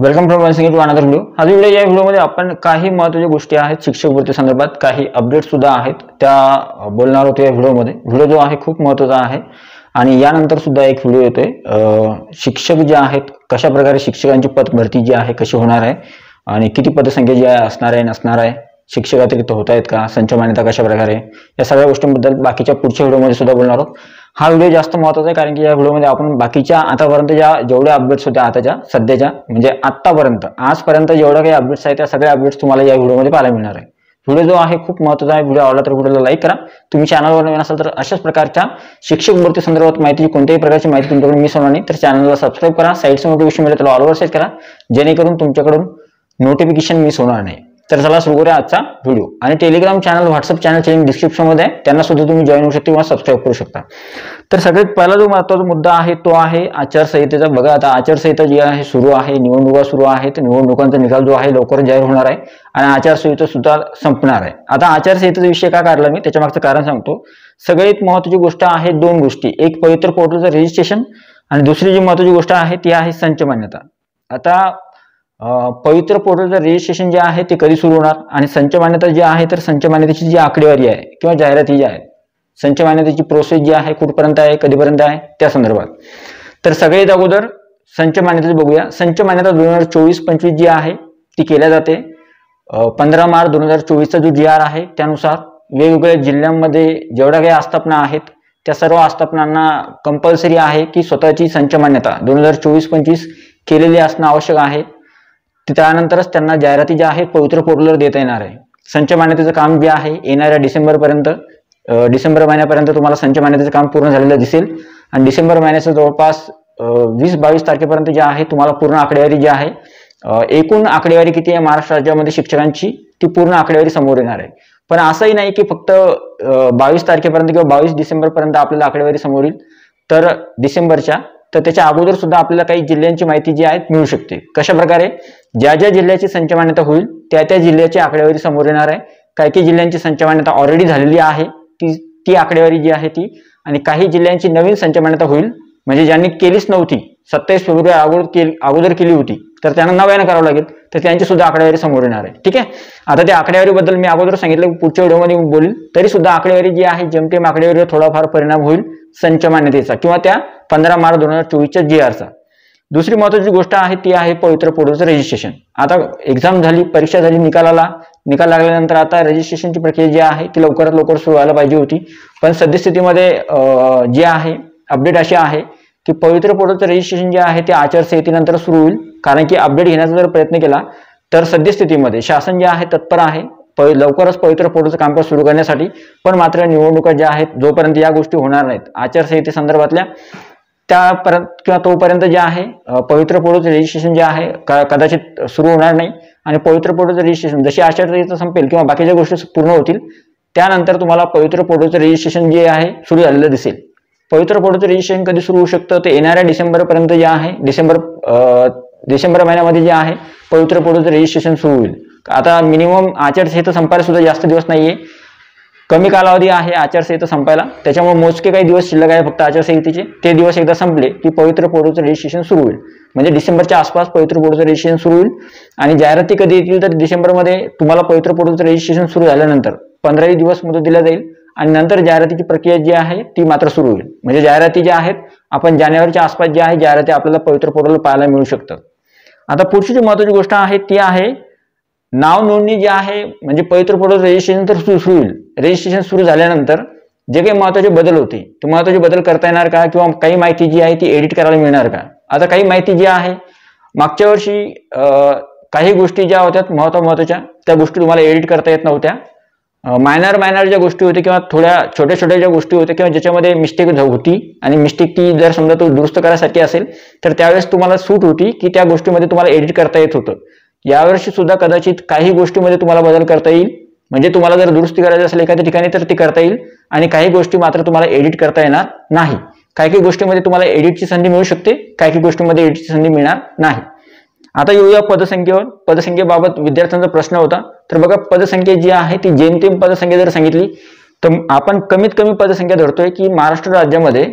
Welcome from one sing to another video. हा video या व्हिडिओमध्ये आपण काही महत्त्वाच्या गोष्टी आहेत शिक्षक भरती संदर्भात, काही अपडेट सुद्धा आहेत त्या बोलणार होतो या व्हिडिओमध्ये। व्हिडिओ जो आहे खूप महत्त्वाचा आहे आणि यानंतर सुद्धा एक व्हिडिओ येतोय शिक्षक जे आहेत कशा प्रकारे शिक्षकांची पद भरती जी आहे कशी होणार आहे आणि किती पदसंख्या जी आहे असणार आहे नसणार आहे, शिक्षक अतिरिक्त होत आहेत का, संच मान्यता कशा प्रकारे, या सगळ्या गोष्टींबद्दल बाकीच्या पुढच्या व्हिडिओमध्ये सुद्धा बोलणार आहोत। हा व्हिडिओ जास्त महत्त्वाचा आहे कारण की या व्हिडिओमध्ये आपण बाकीच्या आतापर्यंत जेवढ्या अपडेट्स होत्या आताच्या सध्याच्या म्हणजे आतापर्यंत आजपर्यंत जेवढ्या काही अपडेट्स आहेत त्या सगळ्या अपडेट्स तुम्हाला या व्हिडिओमध्ये पाहायला मिळणार आहे। व्हिडिओ जो आहे खूप महत्त्वाचा आहे। व्हिडिओ आवडला तर व्हिडिओला लाईक करा। तुम्ही चॅनलवर नवीन असाल तर अशाच प्रकारच्या शिक्षक भरती संदर्भात माहिती कोणत्याही प्रकारची माहिती तुमच्याकडून मिस होणार नाही तर चॅनलला सबस्क्राईब करा। साईडचं नोटिफिकेशन मिळेल त्याला ऑल ओव्हर सेट करा जेणेकरून तुमच्याकडून नोटिफिकेशन मिस होणार नाही। तर चला सुरू करूया आजचा व्हिडिओ। आणि टेलिग्राम चॅनल व्हॉट्सअप चॅनलचे लिंक डिस्क्रिप्शन मध्ये आहे, त्यांना सुद्धा तुम्ही जॉईन होऊ शकता किंवा सबस्क्राईब करू शकता। तर सगळ्यात पहिला जो महत्त्वाचा मुद्दा आहे तो आहे आचारसंहितेचा। बघा आता आचारसंहिता जी आहे सुरू आहे, निवडणुका सुरू आहेत, निवडणुकांचा निकाल जो आहे लवकर जाहीर होणार आहे आणि आचारसंहिता सुद्धा संपणार आहे। आता आचारसंहितेचा विषय का काढला मी त्याच्या मागचं कारण सांगतो। सगळ्यात महत्त्वाची गोष्ट आहे दोन गोष्टी, एक पवित्र पोर्टलचं रजिस्ट्रेशन आणि दुसरी जी महत्त्वाची गोष्ट आहे ती आहे संच मान्यता। आता पवित्र पोर्टलचं रजिस्ट्रेशन जे आहे ते कधी सुरू होणार आणि संच मान्यता जी आहे तर संच मान्यतेची जी आकडेवारी आहे किंवा जाहिराती जी आहे, संच मान्यतेची प्रोसेस जी आहे कुठपर्यंत आहे कधीपर्यंत आहे त्या संदर्भात। तर सगळ्यात अगोदर संच मान्यतेचं बघूया। संच मान्यता 2024-25 जी आहे ती केल्या जाते। 15 मार्च 2024चा जो GR आहे त्यानुसार वेगवेगळ्या जिल्ह्यांमध्ये जेवढ्या काही आस्थापना आहेत त्या सर्व आस्थापनांना कंपल्सरी आहे की स्वतःची संच मान्यता 2024-25 केलेली असणं आवश्यक आहे। त्यानंतरच त्यांना जाहिराती ज्या आहेत पवित्र पोर्टलवर देता येणार आहे। संच मान्यतेचं काम जे आहे येणाऱ्या डिसेंबर महिन्यापर्यंत तुम्हाला संच मान्यतेचं काम पूर्ण झालेलं दिसेल आणि डिसेंबर महिन्याच्या जवळपास 20-22 तारखेपर्यंत जे आहे तुम्हाला पूर्ण आकडेवारी जी आहे एकूण आकडेवारी किती आहे महाराष्ट्र राज्यामध्ये शिक्षकांची ती पूर्ण आकडेवारी समोर येणार आहे। पण असंही नाही की फक्त 22 तारखेपर्यंत किंवा 22 डिसेंबरपर्यंत आपल्याला आकडेवारी समोर येईल, तर डिसेंबरच्या तर त्याच्या अगोदर सुद्धा आपल्याला काही जिल्ह्यांची माहिती जी आहे मिळू शकते। कशा प्रकारे, ज्या ज्या जिल्ह्याची संच मान्यता होईल त्या त्या जिल्ह्याची आकडेवारी समोर येणार आहे। काही जिल्ह्यांची संच मान्यता ऑलरेडी झालेली आहे ती आकडेवारी जी आहे ती, आणि काही जिल्ह्यांची नवीन संच मान्यता होईल म्हणजे ज्यांनी केलीच नव्हती 27 फेब्रुवारी अगोदर केली होती तर त्यांना नव्यानं करावं लागेल तर त्यांची सुद्धा आकडेवारी समोर येणार आहे। ठीक आहे, आता त्या आकडेवारीबद्दल मी अगोदर सांगितलं पुढच्या व्हिडिओमध्ये बोलेल, तरी सुद्धा आकडेवारी जी आहे जेमतेम आकडेवारीवर थोडाफार परिणाम होईल संच मान्यतेचा किंवा त्या 15 मार्च 2024च्या GRचा। दुसरी महत्त्वाची गोष्ट आहे ती आहे पवित्र पोर्टलचं रजिस्ट्रेशन। आता एक्झाम झाली, परीक्षा झाली, निकाल लागल्यानंतर आता रजिस्ट्रेशनची प्रक्रिया जी आहे ती लवकरात लवकर सुरू व्हायला पाहिजे होती, पण सद्यस्थितीमध्ये जे आहे अपडेट अशी आहे की पवित्र पोर्टलचं रजिस्ट्रेशन जे आहे ते आचारसंहितेनंतर सुरू होईल। कारण की अपडेट घेण्याचा जर प्रयत्न केला तर सद्यस्थितीमध्ये शासन जे आहे तत्पर आहे लवकरच पवित्र पोर्टलचं कामकाज सुरू करण्यासाठी, पण मात्र निवडणुका ज्या आहेत जोपर्यंत या गोष्टी होणार नाहीत आचारसंहितेसंदर्भातल्या त्यापर्यंत किंवा तोपर्यंत जे आहे पवित्र पोर्टलचं रजिस्ट्रेशन जे आहे कदाचित सुरू होणार नाही। आणि पवित्र पोर्टलचं रजिस्ट्रेशन जशी आचारसंहिता संपेल किंवा बाकीच्या गोष्टी पूर्ण होतील त्यानंतर तुम्हाला पवित्र पोर्टलचं रजिस्ट्रेशन जे आहे सुरू झालेलं दिसेल। पवित्र पोर्टलचं रजिस्ट्रेशन कधी सुरू होऊ शकतं ते येणाऱ्या डिसेंबरपर्यंत जे आहे डिसेंबर महिन्यामध्ये जे आहे पवित्र पोर्टलचं रजिस्ट्रेशन सुरू होईल। आता मिनिमम आचारसंहिता संपायला सुद्धा जास्त दिवस नाहीये, कमी कालावधी आहे आचारसंहिता संपायला, त्याच्यामुळे मोजके काही दिवस शिल्लक आहे फक्त आचारसंहितेचे। ते दिवस एकदा संपले की पवित्र पोर्टलचं रजिस्ट्रेशन सुरू होईल म्हणजे डिसेंबरच्या आसपास पवित्र पोर्टलचं रजिस्ट्रेशन सुरू होईल। आणि जाहिराती कधी येतील तर डिसेंबरमध्ये तुम्हाला पवित्र पोर्टलचं रजिस्ट्रेशन सुरू झाल्यानंतर 15 दिवस मुदत दिल्या जाईल आणि नंतर जाहिरातीची प्रक्रिया जी आहे ती मात्र सुरू होईल। म्हणजे जाहिराती ज्या आहेत आपण जानेवारीच्या आसपास जे आहे जाहिराती आपल्याला पवित्र पोर्टलवर पाहायला मिळू शकतात। आता पुढची जी महत्त्वाची गोष्ट आहे ती आहे नाव नोंदणी जी आहे म्हणजे पवित्र पोर्टल रजिस्ट्रेशन तर सुरू होईल। रजिस्ट्रेशन सुरू झाल्यानंतर जे काही महत्त्वाचे बदल होते ते महत्त्वाचे बदल करता येणार का किंवा काही माहिती जी आहे ती एडिट करायला मिळणार का। आता काही माहिती जी आहे मागच्या वर्षी काही गोष्टी ज्या होत्या महत्त्वाच्या त्या गोष्टी तुम्हाला एडिट करता येत नव्हत्या। मायनर ज्या गोष्टी होत्या किंवा थोड्या छोट्या ज्या गोष्टी होत्या किंवा ज्याच्यामध्ये मिस्टेक होती आणि मिस्टेक ती जर समजा तो दुरुस्त करायसाठी असेल तर त्यावेळेस तुम्हाला सूट होती की त्या गोष्टीमध्ये तुम्हाला एडिट करता येत होतं। यावर्षी सुद्धा कदाचित काही गोष्टीमध्ये तुम्हाला बदल करता येईल म्हणजे तुम्हाला जर दुरुस्ती करायची असेल एखाद्या ठिकाणी तर ती करता येईल आणि काही गोष्टी मात्र तुम्हाला एडिट करता येणार नाही। काही गोष्टीमध्ये तुम्हाला एडिटची संधी मिळू शकते, काही गोष्टीमध्ये एडिटची संधी मिळणार नाही। आता येऊया पदसंख्येवर। पदसंख्येबाबत विद्यार्थ्यांचा प्रश्न होता, तर बघा पदसंख्या जी आहे ती जेमतेम पदसंख्या जर सांगितली तर आपण कमीत कमी पदसंख्या धरतोय की महाराष्ट्र राज्यामध्ये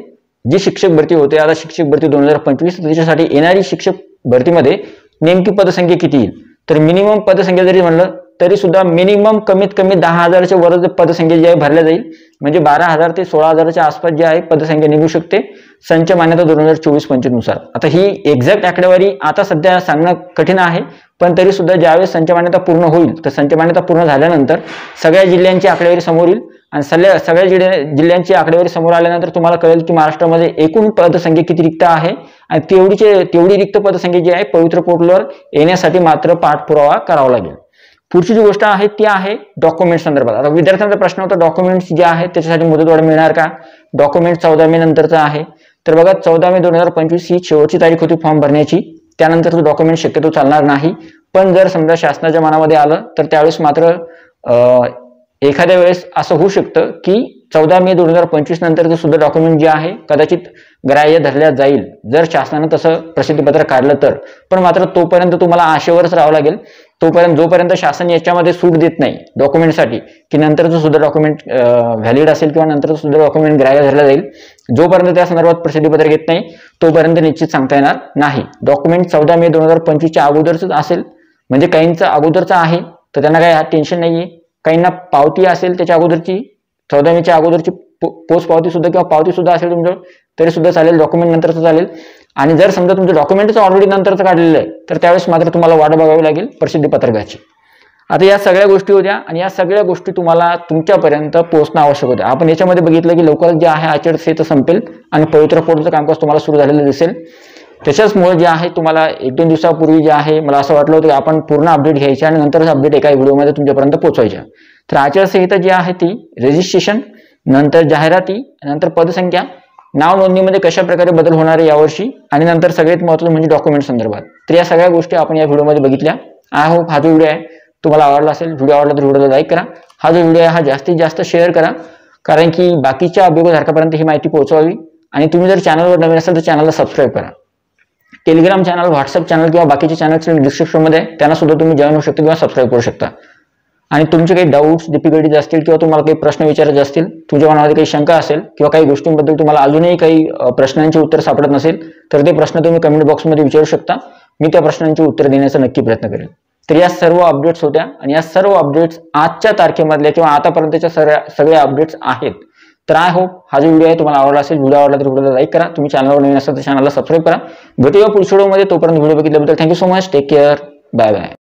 जी शिक्षक भरती होते आता शिक्षक भरती 2025 त्याच्यासाठी येणारी शिक्षक भरतीमध्ये नेमकी पदसंख्या किती येईल, तर मिनिमम पदसंख्या जरी म्हणलं तरी सुद्धा मिनिमम कमीत कमी 10,000च्या वर पदसंख्या जी आहे भरल्या जाईल, म्हणजे 12,000 ते 16,000च्या आसपास जी आहे पदसंख्या निघू शकते संच मान्यता 2024-25 नुसार. आता ही एक्झॅक्ट आकडेवारी आता सध्या सांगणं कठीण आहे, पण तरी सुद्धा ज्यावेळेस संच मान्यता पूर्ण होईल तर संच मान्यता पूर्ण झाल्यानंतर सगळ्या जिल्ह्यांची आकडेवारी समोर येईल आणि सगळ्या जिल्ह्यांची आकडेवारी समोर आल्यानंतर तुम्हाला कळेल की महाराष्ट्रामध्ये एकूण पदसंख्या किती रिक्त आहे आणि तेवढी रिक्त पदसंख्या जी आहे पवित्र पोर्टलवर येण्यासाठी मात्र पाठपुरावा करावा लागेल. पुढची जी गोष्ट आहे ती आहे डॉक्युमेंट संदर्भात. आता विद्यार्थ्यांचा प्रश्न होता डॉक्युमेंट्स जे आहेत त्याच्यासाठी मुदतवाढ मिळणार का, डॉक्युमेंट 14 मे नंतरचा आहे. तर बघा 14 मे 2025 ही शेवटची तारीख होती फॉर्म भरण्याची, त्यानंतर तो डॉक्युमेंट शक्यतो चालणार नाही. पण जर समजा शासनाच्या मनामध्ये आलं तर त्यावेळेस मात्र एखाद्या वेळेस असं होऊ शकतं की 14 मे 2025 नंतरचं सुद्धा डॉक्युमेंट जे आहे कदाचित ग्राह्य धरल्या जाईल जर शासनानं तसं प्रसिद्धीपत्र काढलं तर. पण मात्र तोपर्यंत तुम्हाला आशेवरच राहावं लागेल, जोपर्यंत शासन याच्यामध्ये सूट देत नाही डॉक्युमेंटसाठी की नंतरचं सुद्धा डॉक्युमेंट व्हॅलिड असेल किंवा नंतरचं सुद्धा डॉक्युमेंट ग्राह्य धरलं जाईल, जोपर्यंत त्या संदर्भात प्रसिद्धीपत्र घेत नाही तोपर्यंत निश्चित सांगता येणार नाही. डॉक्युमेंट 14 मे 2025च्या अगोदरच असेल, म्हणजे काहींचं अगोदरचं आहे तर त्यांना काही टेन्शन नाहीये, काहींना पावती असेल त्याच्या अगोदरची 14 मेच्या अगोदरची पोस्ट पावती सुद्धा किंवा पावती सुद्धा असेल तुमचं तरी सुद्धा चालेल, डॉक्युमेंट नंतरचं चालेल. आणि जर समजा तुमचं डॉक्युमेंटच ऑलरेडी नंतरचं काढलेलं आहे तर त्यावेळेस मात्र तुम्हाला वाट बघावी लागेल प्रसिद्धीपत्रकाची. आता या सगळ्या गोष्टी होत्या आणि या सगळ्या गोष्टी तुम्हाला तुमच्यापर्यंत पोहोचणं आवश्यक होतं. आपण याच्यामध्ये बघितलं की लवकरच जे आहे आचारसंहिता संपेल आणि पवित्र पोर्टलचं कामकाज तुम्हाला सुरू झालेलं दिसेल. त्याच्याचमुळे जे आहे तुम्हाला 1-2 दिवसापूर्वी जे आहे मला असं वाटलं होतं की आपण पूर्ण अपडेट घ्यायचे आणि नंतरच अपडेट एका व्हिडिओमध्ये तुमच्यापर्यंत पोहोचवायच्या. तर आचारसंहिता जी आहे ती रजिस्ट्रेशन, नंतर जाहिराती, नंतर पदसंख्या, नाव नोंदणीमध्ये कशा प्रकारे बदल होणार आहे यावर्षी आणि नंतर सगळ्यात महत्त्वाचं म्हणजे डॉक्युमेंट संदर्भात. तर या सगळ्या गोष्टी आपण या व्हिडिओमध्ये बघितल्या. आय होप हा जो व्हिडिओ आहे तुम्हाला आवडला असेल. व्हिडिओ आवडला तर व्हिडिओला लाईक करा, हा जो व्हिडिओ आहे हा जास्तीत जास्त शेअर करा, कारण की बाकीच्या अभ्यागतधारकापर्यंत ही माहिती पोहोचवावी. आणि तुम्ही जर चॅनलवर नवीन असाल तर चॅनलला सबस्क्राईब करा. टेलिग्राम चॅनल, व्हॉट्सअप चॅनल किंवा बाकीचे चॅनल्स डिस्क्रिप्शनमध्ये त्यांना सुद्धा तुम्ही जॉईन होऊ शकता किंवा सबस्क्राईब करू शकता. आणि तुमचे काही डाऊट्स, डिफिकल्टीज असतील किंवा तुम्हाला काही प्रश्न विचारायचे असतील, तुमच्या मनामध्ये काही शंका असेल किंवा काही गोष्टींबद्दल तुम्हाला अजूनही काही प्रश्नांचे उत्तर सापडत नसेल तर ते प्रश्न तुम्ही कमेंट बॉक्समध्ये विचारू शकता. मी त्या प्रश्नांची उत्तर देण्याचा नक्की प्रयत्न करेन. तर या सर्व अपडेट्स होत्या आणि या सर्व अपडेट्स आजच्या तारखेमधल्या किंवा आतापर्यंतच्या सगळ्या अपडेट्स आहेत. तर आय होप हा जो व्हिडिओ आहे तुम्हाला आवडला असेल. व्हिडिओ आवडला तर व्हिडिओला लाईक करा, तुम्ही चॅनलवर नवीन असाल तर चॅनलला सबस्क्राईब करा. भेटूया पुढच्या व्हिडिओमध्ये. तोपर्यंत व्हिडिओ बघितल्याबद्दल thank you so much. Take care. Bye bye.